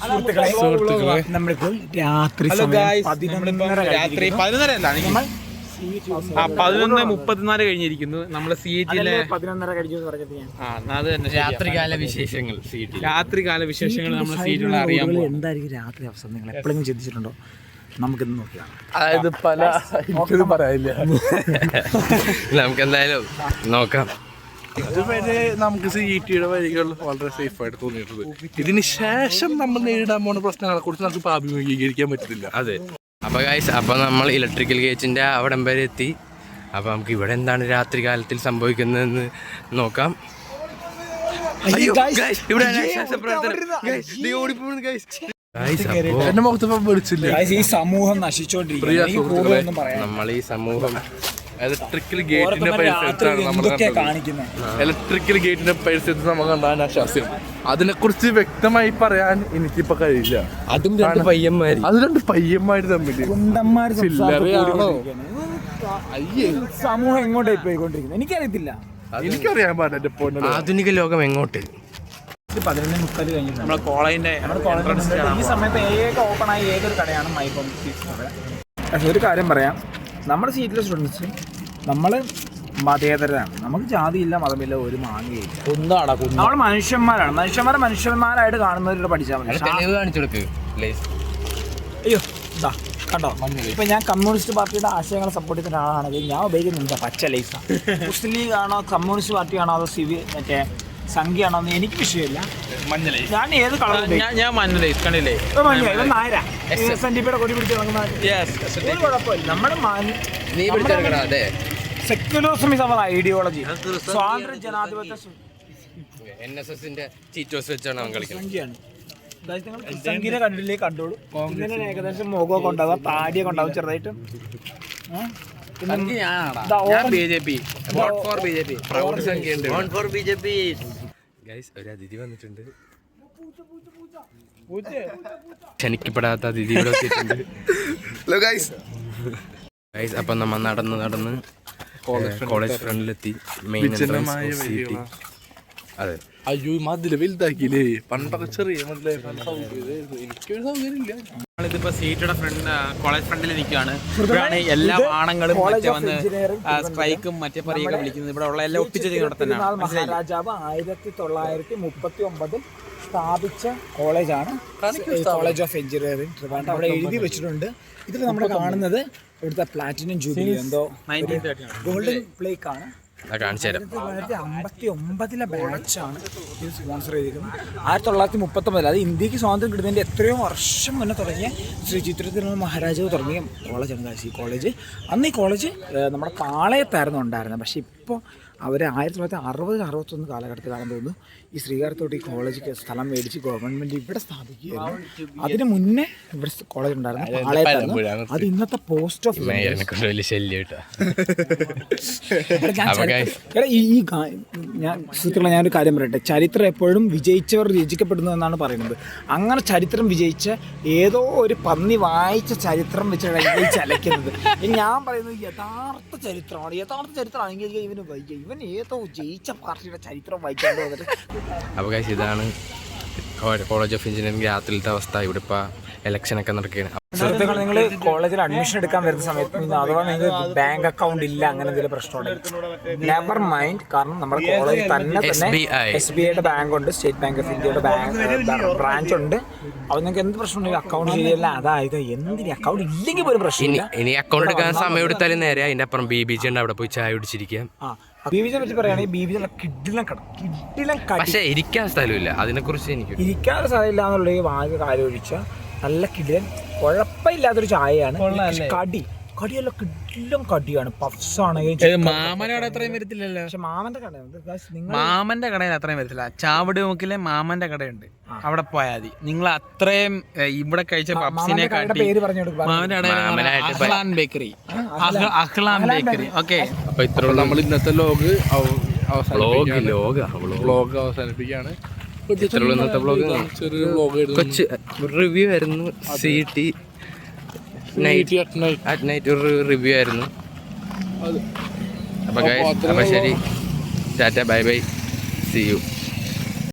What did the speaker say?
സുഹൃത്തുക്കളെ നമ്മളിപ്പോൾ രാത്രി 11:34 കഴിഞ്ഞിരിക്കുന്നു. നമ്മള് CAT-ലെ 11:30 കഴിഞ്ഞു പറഞ്ഞത് ഞാൻ. രാത്രികാല വിശേഷങ്ങൾ നമ്മൾ സീറ്റിൽ അറിയാൻ പോകും. എന്തായിരിക്കും രാത്രി അവസ്ഥ നിങ്ങൾ എപ്പോഴെങ്കിലും ചിന്തിച്ചിട്ടുണ്ടോ? നമുക്കിന്ന് നോക്കാം. അതായത് എനിക്കൊന്നും പറയാനില്ല. നമുക്ക് എന്തായാലും നോക്കാം. ഇതുവരെ നമുക്ക് CAT-യുടെ വഴികൾ വളരെ സേഫ് ആയിട്ട് തോന്നിയിട്ടുണ്ട്. ഇതിന് ശേഷം നമ്മൾ നേരിടാൻ പോകുന്ന പ്രശ്നങ്ങളെ കുറിച്ച് നമുക്ക് അഭിമുഖീകരിക്കാൻ പറ്റത്തില്ല. അതെ. അപ്പോൾ ഗൈസ്, അപ്പോൾ നമ്മൾ ഇലക്ട്രിക്കൽ ഗേറ്റിൻ്റെ അവിടം വരെ എത്തി. അപ്പോൾ നമുക്ക് ഇവിടെ എന്താണ് രാത്രി കാലത്തിൽ സംഭവിക്കുന്നതെന്ന് നോക്കാം. എന്റെ മുഖത്ത് വിളിച്ചില്ല. ഈ സമൂഹം നശിച്ചോണ്ടിരിക്കും. നമ്മൾ ഈ സമൂഹം ഇലക്ട്രിക്കൽ ഗേറ്റിന്റെ പരിസരത്താണ് നമ്മൾ ഇലക്ട്രിക്കൽ ഗേറ്റിന്റെ പരിസരത്ത് നമുക്ക് കണ്ടാൻ ആശാസ്യം. അതിനെക്കുറിച്ച് വ്യക്തമായി പറയാൻ എനിക്കിപ്പോ കഴിയില്ല. അതും രണ്ട് പയ്യന്മാര് തമ്മിൽ സമൂഹം എങ്ങോട്ടായി പോയിക്കൊണ്ടിരിക്കുന്നത് എനിക്കറിയത്തില്ല. എനിക്കറിയാൻ പാടില്ല. ആധുനിക ലോകം എങ്ങോട്ട്? 11:30 കഴിഞ്ഞിട്ടുണ്ട്. നമ്മുടെ കോളേജിന്റെ ഈ സമയത്ത് ഓപ്പൺ ആയ ഏതൊരു കടയാണ് മൈബോം. ഒരു കാര്യം പറയാം, നമ്മുടെ സീറ്റിലെ സ്റ്റുഡൻസ് നമ്മൾ മതേതരരാണ്. നമുക്ക് ജാതിയില്ല, മതമില്ല, ഒരു മാങ്ങയില്ല. നമ്മൾ മനുഷ്യന്മാരായിട്ട് കാണുന്നവരോട് പഠിച്ചാൽ മതി. അയ്യോ ഇതാ കണ്ടോ, ഇപ്പൊ ഞാൻ കമ്മ്യൂണിസ്റ്റ് പാർട്ടിയുടെ ആശയങ്ങളെ സപ്പോർട്ട് ചെയ്യുന്ന ഒരാളാണെങ്കിൽ ഞാൻ ഉപയോഗിക്കുന്നുണ്ട് പച്ച ലൈസ. മുസ്ലിം ലീഗ് ആണോ, കമ്മ്യൂണിസ്റ്റ് പാർട്ടിയാണോ, അതോ മറ്റേ സംഖ്യയാണോ എന്ന് എനിക്ക് വിഷയമില്ല. ഞാൻ ഏത് കളർ ഞാൻ മഞ്ഞ കണ്ടില്ലേ, കൊടി പിടിച്ച് കുഴപ്പമില്ല. നമ്മുടെ സെക്യുലറിസം ഇസ് അവർ ഐഡിയോളജി. സ്വാതന്ത്ര്യ ജനാധിപത്യ NSSന്റെ ചീറ്റോസ് വെച്ചാണ് അവൻ കളിക്കുന്നത്. സംഗീത കണ്ടില്ലേ, കണ്ടോളൂ. ഇങ്ങനെ ഏകദേശം മുഖമൊക്കെ ഉണ്ടാവും, താടിയൊക്കെ ഉണ്ടാവും ചെറുതായിട്ട്. ഒരു അതിഥി വന്നിട്ടുണ്ട്. ക്ഷണിക്കപ്പെടാത്ത അതിഥി ഇവിടെ എത്തിയിട്ടുണ്ട്. അപ്പൊ നമ്മ നടന്ന് കോളേജ് ഫ്രണ്ടിലെത്തി. Main entrance. അതെ. അയ്യോ മതില് വലുതാക്കിയില്ലേ, പണ്ടൊക്കെ ചെറിയ എനിക്കൊരു സൗകര്യമില്ല. നമ്മളിതിപ്പോ സീറ്റയുടെ കോളേജ് ഫ്രണ്ടിൽ നിൽക്കുകയാണ്. ഇവിടെയാണ് എല്ലാ ആണുങ്ങളും വന്ന് സ്ട്രൈക്കും മറ്റേ പറിയൊക്കെ വിളിക്കുന്നത്. ഇവിടെ ഉള്ള എല്ലാം ഒപ്പിച്ചത് ഇവിടെ തന്നെയാണ്. മഹാരാജാവ് 1929 സ്ഥാപിച്ച കോളേജാണ് കോളേജ് ഓഫ് എഞ്ചിനീയറിംഗ് ട്രിവാൻഡ്രം. അവിടെ എഴുതി വെച്ചിട്ടുണ്ട്. ഇതിൽ നമ്മൾ കാണുന്നത് ഇവിടുത്തെ പ്ലാറ്റിനം ജൂബിലി എന്തോ ഗോൾഡൻ പ്ലേക്ക് ആണ്. 1959 ബാച്ചാണ് ഇത് സ്പോൺസർ ചെയ്തിരിക്കുന്നത്. 1939, അത് ഇന്ത്യക്ക് സ്വാതന്ത്ര്യം കിട്ടുന്നതിൻ്റെ എത്രയോ വർഷം മുന്നേ തുടങ്ങിയ ശ്രീ ചിത്രത്തിനുള്ള മഹാരാജാവ് തുടങ്ങിയ കോളേജാണ് ഈ കോളേജ്. അന്ന് ഈ കോളേജ് നമ്മുടെ പാളയത്തായിരുന്നു ഉണ്ടായിരുന്നത്. പക്ഷേ ഇപ്പോൾ അവർ 1960-61 കാലഘട്ടത്തിലാണെന്ന് തോന്നുന്നു ഈ ശ്രീകാര്യത്തോട്ട് ഈ കോളേജ് സ്ഥലം മേടിച്ച് ഗവൺമെൻറ് ഇവിടെ സ്ഥാപിക്കുകയായിരുന്നു. അതിന് മുന്നേ ഇവിടെ കോളേജ് ഉണ്ടായിരുന്നു, പാളയത്തായിരുന്നു. അത് ഇന്നത്തെ പോസ്റ്റ് ഓഫീസ്. ഞാനൊരു കാര്യം പറയട്ടെ, ചരിത്രം എപ്പോഴും വിജയിച്ചവർ രചിക്കപ്പെടുന്നു എന്നാണ് പറയുന്നത്. അങ്ങനെ ചരിത്രം വിജയിച്ച ഏതോ ഒരു പന്നി വായിച്ച ചരിത്രം വെച്ചാണ് വിജയിച്ച് അലയ്ക്കുന്നത്. ഞാൻ പറയുന്നത് യഥാർത്ഥ ചരിത്രമാണ്. യഥാർത്ഥ ചരിത്രമാണെങ്കിൽ ഇവൻ ഏതോ ജയിച്ച പാർട്ടിയുടെ ചരിത്രം വായിക്കാണ്ട് വന്നിട്ട്. അപ്പോൾ ഗൈസ്, ഇതാണ് കോളേജ് ഓഫ് എഞ്ചിനീയറിംഗ് രാത്രിയിലത്തെ അവസ്ഥ. ഇവിടെ ഇപ്പോൾ ഇലക്ഷനൊക്കെ നടക്കുകയാണ്. സുഹൃത്തുക്കൾ, നിങ്ങൾ കോളേജിൽ അഡ്മിഷൻ എടുക്കാൻ വരുന്ന സമയത്ത് അഥവാ നിങ്ങൾക്ക് ബാങ്ക് അക്കൗണ്ട് ഇല്ല, അങ്ങനെ എന്തെങ്കിലും പ്രശ്നമുണ്ടെങ്കിൽ നെവർ മൈൻഡ്. കാരണം നമ്മുടെ കോളേജിൽ തന്നെ SBIയുടെ ബാങ്ക് ഉണ്ട്, സ്റ്റേറ്റ് ബാങ്ക് ഓഫ് ഇന്ത്യയുടെ ബ്രാഞ്ച് ഉണ്ട്. അപ്പോൾ നിങ്ങൾക്ക് എന്ത് പ്രശ്നമുണ്ടെങ്കിലും അക്കൗണ്ട് ശരിയല്ല, അതായത് എന്തിന് അക്കൗണ്ട് ഇല്ലെങ്കിൽ പോലും പ്രശ്നമില്ല. ഇനി അക്കൗണ്ട് എടുക്കാൻ സമയം എടുത്താലും നേരെ അതിൻ്റെ അപ്പുറം BBG ഉണ്ട്, അവിടെ പോയി ചായ കുടിച്ചിരിക്കാം. BBGയെ പറ്റി പറയുകയാണെങ്കിൽ BBG കിഡിലും പക്ഷേ ഇരിക്കാൻ സ്ഥലമില്ല. അതിനെക്കുറിച്ച് എനിക്ക് ഇരിക്കാൻ സ്ഥലമില്ല എന്നുള്ള വാങ്ങി കാര്യം ഒഴിച്ചാൽ നല്ല കിടിലൻ കുഴപ്പമില്ലാത്തൊരു ചായയാണ്. കടിയല്ല, കിടിലും കടിയാണ്. പഫ്സ് ആണെങ്കിൽ മാമനോട് അത്രയും വരത്തില്ലല്ലോ. പക്ഷെ മാമന്റെ കടയിൽ അത്രയും വരത്തില്ല. ചാവടി മുക്കിലെ മാമന്റെ കടയുണ്ട്, അവിടെ പോയാൽ മതി. നിങ്ങൾ അത്രയും ഇവിടെ കഴിച്ച പഫ്സിനെ കാട്ടി മാമന്റെ കട ബേക്കറി, അഹ്ലാൻ ബേക്കറി. ഓക്കെ, അപ്പൊ ഇത്ര നമ്മൾ ഇന്നത്തെ വ്ലോഗ് അവസാനിപ്പിക്കുകയാണ്. ഇന്നത്തെ വ്ലോഗ് കൊച്ചു റിവ്യൂ ആയിരുന്നു. CAT അറ്റ് നൈറ്റ് ഒരു റിവ്യൂ ആയിരുന്നു. അപ്പോൾ ശരി, tata, bye bye, see U.